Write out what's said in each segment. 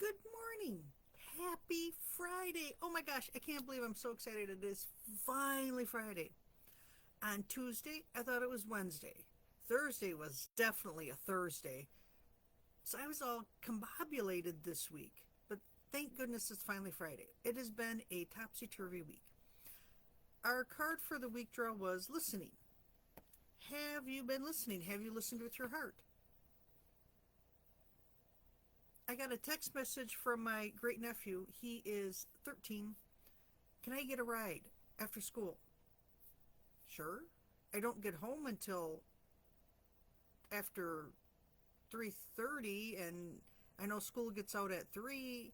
Good morning. Happy Friday. Oh my gosh, I can't believe I'm so excited. It is finally Friday. On Tuesday, I thought it was Wednesday. Thursday was definitely a Thursday. So I was all combobulated this week. But thank goodness it's finally Friday. It has been a topsy turvy week. Our card for the week draw was listening. Have you been listening? Have you listened with your heart? I got a text message from my great-nephew. He is 13. Can I get a ride after school? Sure. I don't get home until after 3:30, and I know school gets out at 3.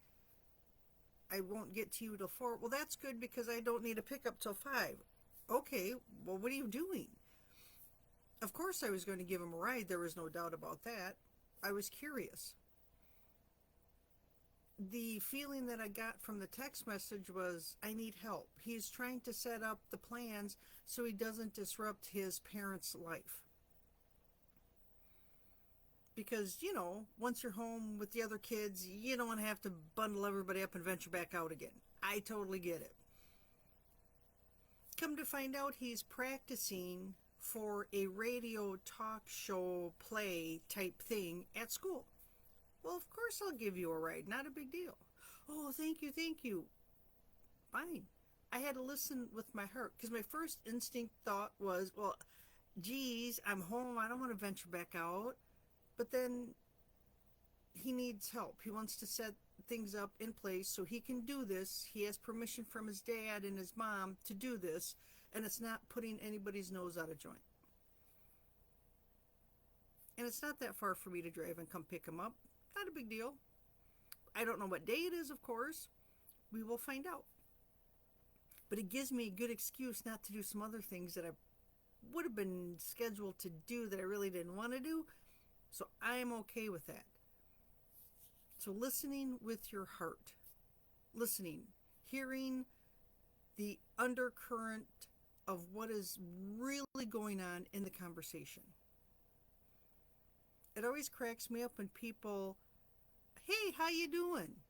I won't get to you till 4. Well, that's good because I don't need a pickup till 5. Okay, well, what are you doing? Of course I was going to give him a ride. There was no doubt about that. I was curious. The feeling that I got from the text message was, I need help. He's trying to set up the plans so he doesn't disrupt his parents' life. Because, once you're home with the other kids, you don't want to have to bundle everybody up and venture back out again. I totally get it. Come to find out, he's practicing for a radio talk show play type thing at school. Well, of course I'll give you a ride. Not a big deal. Oh, thank you, thank you. Fine. I had to listen with my heart because my first instinct thought was, well, geez, I'm home. I don't want to venture back out. But then he needs help. He wants to set things up in place so he can do this. He has permission from his dad and his mom to do this, and it's not putting anybody's nose out of joint. And it's not that far for me to drive and come pick him up. Not a big deal. I don't know what day it is, of course. We will find out. But it gives me a good excuse not to do some other things that I would have been scheduled to do that I really didn't want to do. So I am okay with that. So listening with your heart. Listening. Hearing the undercurrent of what is really going on in the conversation. It always cracks me up when people, hey, how you doing?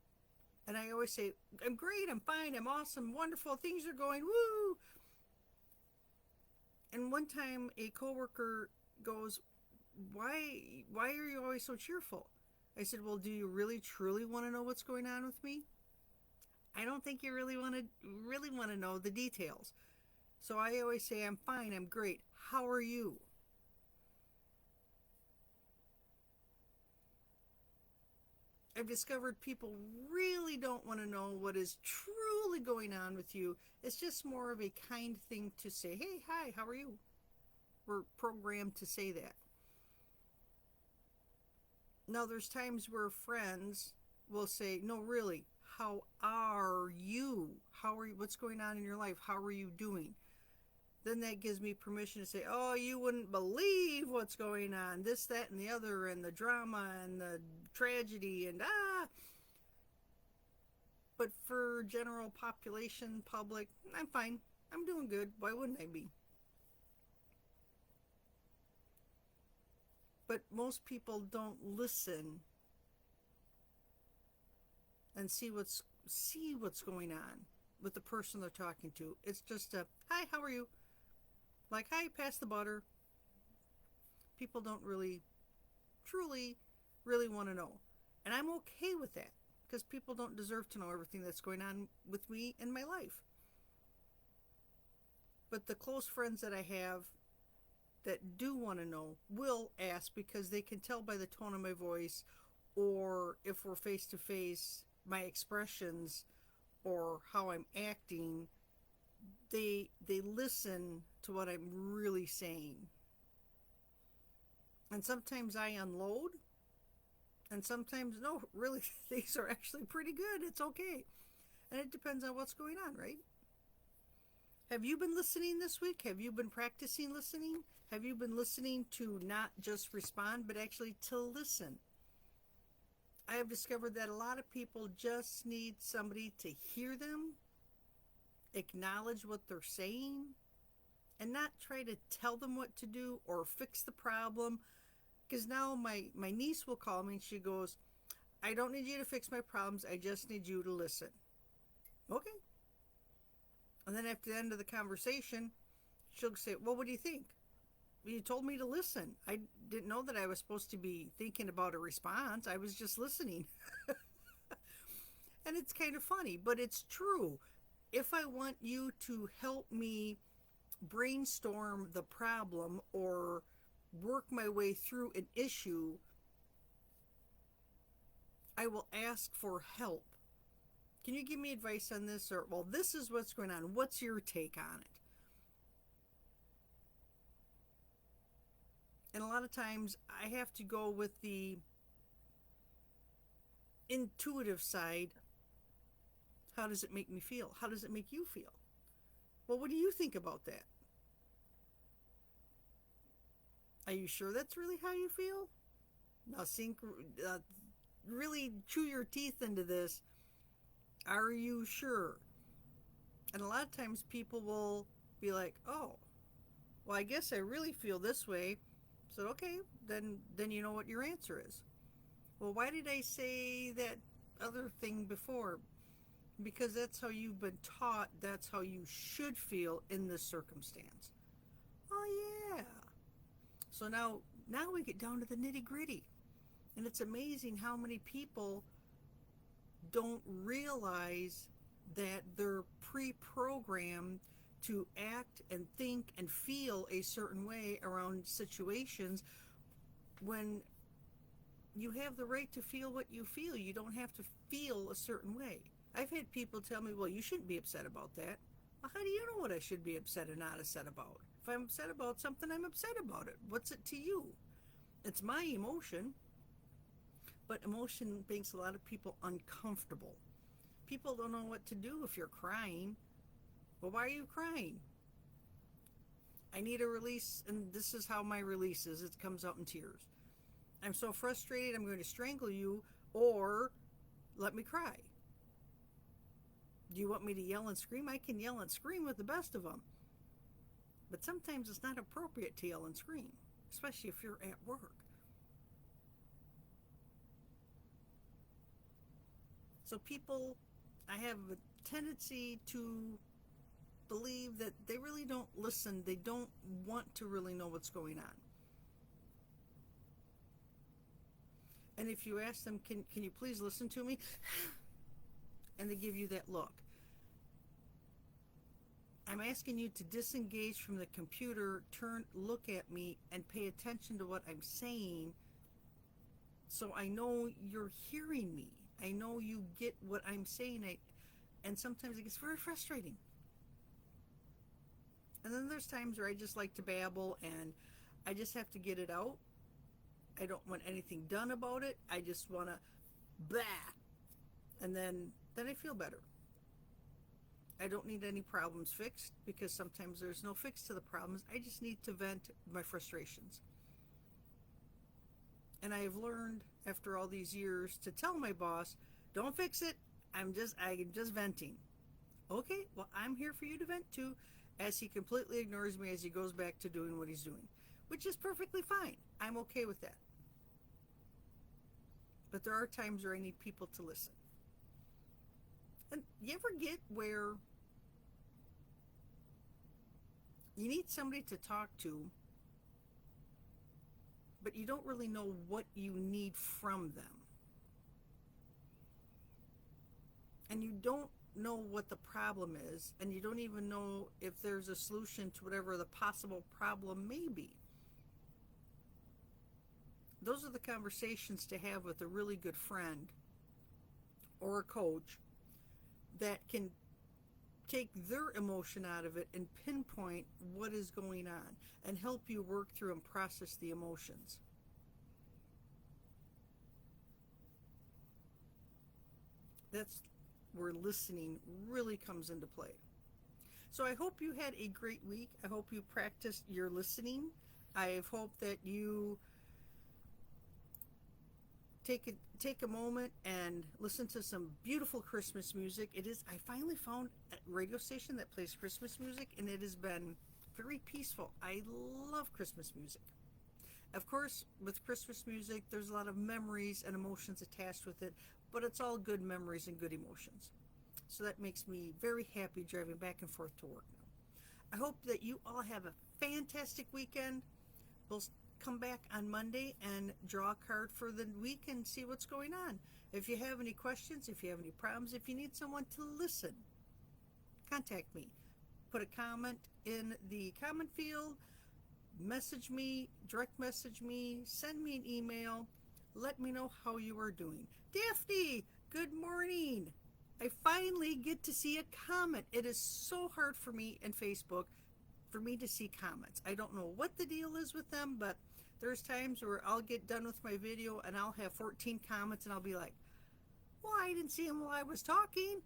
And I always say, I'm great, I'm fine, I'm awesome, wonderful, things are going, woo! And one time a coworker goes, why are you always so cheerful? I said, well, do you really truly want to know what's going on with me? I don't think you really want to know the details. So I always say, I'm fine, I'm great. How are you? I've discovered people really don't want to know what is truly going on with you. It's just more of a kind thing to say, hey, hi, how are you? We're programmed to say that. Now, there's times where friends will say, no, really, how are you? What's going on in your life? How are you doing? Then that gives me permission to say, oh, you wouldn't believe what's going on. This, that, and the other, and the drama, and the tragedy, and But for general population, public, I'm fine. I'm doing good. Why wouldn't I be? But most people don't listen and see what's going on with the person they're talking to. It's just a, hi, how are you? Like, hi, pass the butter. People don't truly want to know. And I'm okay with that because people don't deserve to know everything that's going on with me in my life. But the close friends that I have that do want to know will ask because they can tell by the tone of my voice, or if we're face to face, my expressions or how I'm acting. They listen to what I'm really saying. And sometimes I unload, and sometimes no, really, things are actually pretty good. It's okay. And it depends on what's going on, right? Have you been listening this week? Have you been practicing listening? Have you been listening to not just respond, but actually to listen? I have discovered that a lot of people just need somebody to hear them, acknowledge what they're saying, and not try to tell them what to do or fix the problem. Because now my niece will call me and she goes, I don't need you to fix my problems. I just need you to listen. Okay. And then after the end of the conversation, she'll say, well, what do you think? You told me to listen. I didn't know that I was supposed to be thinking about a response. I was just listening. And it's kind of funny, but it's true. If I want you to help me brainstorm the problem or work my way through an issue, I will ask for help. Can you give me advice on this? Or, well, this is what's going on. What's your take on it? And a lot of times I have to go with the intuitive side. How does it make me feel? How does it make you feel? Well, what do you think about that? Are you sure that's really how you feel? Now, really chew your teeth into this. Are you sure? And a lot of times people will be like, oh, well, I guess I really feel this way. So, okay, then you know what your answer is. Well, why did I say that other thing before? Because that's how you've been taught, that's how you should feel in this circumstance. Oh, yeah. So now we get down to the nitty-gritty. And it's amazing how many people don't realize that they're pre-programmed to act and think and feel a certain way around situations, when you have the right to feel what you feel. You don't have to feel a certain way. I've had people tell me, well, you shouldn't be upset about that. Well, how do you know what I should be upset or not upset about? If I'm upset about something, I'm upset about it. What's it to you? It's my emotion. But emotion makes a lot of people uncomfortable. People don't know what to do if you're crying. Well, why are you crying? I need a release, and this is how my release is. It comes out in tears. I'm so frustrated, I'm going to strangle you, or let me cry. Do you want me to yell and scream? I can yell and scream with the best of them. But sometimes it's not appropriate to yell and scream, especially if you're at work. So people, I have a tendency to believe that they really don't listen. They don't want to really know what's going on. And if you ask them, can you please listen to me? And they give you that look. I'm asking you to disengage from the computer, look at me, and pay attention to what I'm saying, so I know you're hearing me. I know you get what I'm saying. And sometimes it gets very frustrating. And then there's times where I just like to babble and I just have to get it out. I don't want anything done about it. I just want to blah. And then I feel better. I don't need any problems fixed, because sometimes there's no fix to the problems. I just need to vent my frustrations. And I have learned after all these years to tell my boss, don't fix it. I'm just venting. Okay, well, I'm here for you to vent to, as he completely ignores me as he goes back to doing what he's doing, which is perfectly fine. I'm okay with that. But there are times where I need people to listen. And you ever get where you need somebody to talk to, but you don't really know what you need from them? And you don't know what the problem is, and you don't even know if there's a solution to whatever the possible problem may be. Those are the conversations to have with a really good friend or a coach that can take their emotion out of it and pinpoint what is going on and help you work through and process the emotions. That's where listening really comes into play. So I hope you had a great week. I hope you practiced your listening. I hope that you take a moment and listen to some beautiful Christmas music. I finally found a radio station that plays Christmas music, and it has been very peaceful. I love Christmas music. Of course, with Christmas music, there's a lot of memories and emotions attached with it, but it's all good memories and good emotions. So that makes me very happy driving back and forth to work now. I hope that you all have a fantastic weekend. We'll come back on Monday and draw a card for the week and see what's going on. If you have any questions, if you have any problems, if you need someone to listen, contact me. Put a comment in the comment field, message me, direct message me, send me an email. Let me know how you are doing. Daphne, good morning. I finally get to see a comment. It is so hard for me in Facebook for me to see comments. I don't know what the deal is with them, but there's times where I'll get done with my video and I'll have 14 comments and I'll be like, well, I didn't see them while I was talking.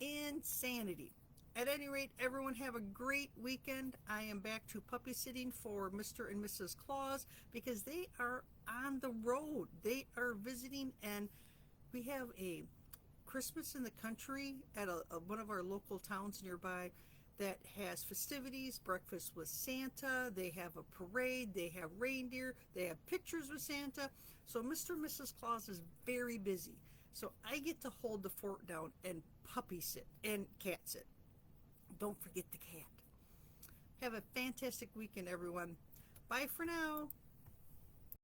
Insanity. At any rate, everyone have a great weekend. I am back to puppy sitting for Mr. and Mrs. Claus because they are on the road. They are visiting, and we have a Christmas in the country at one of our local towns nearby that has festivities, breakfast with Santa. They have a parade, they have reindeer, they have pictures with Santa. So Mr. and Mrs. Claus is very busy. So I get to hold the fort down and puppy sit and cat sit. Don't forget the cat. Have a fantastic weekend, everyone. Bye for now.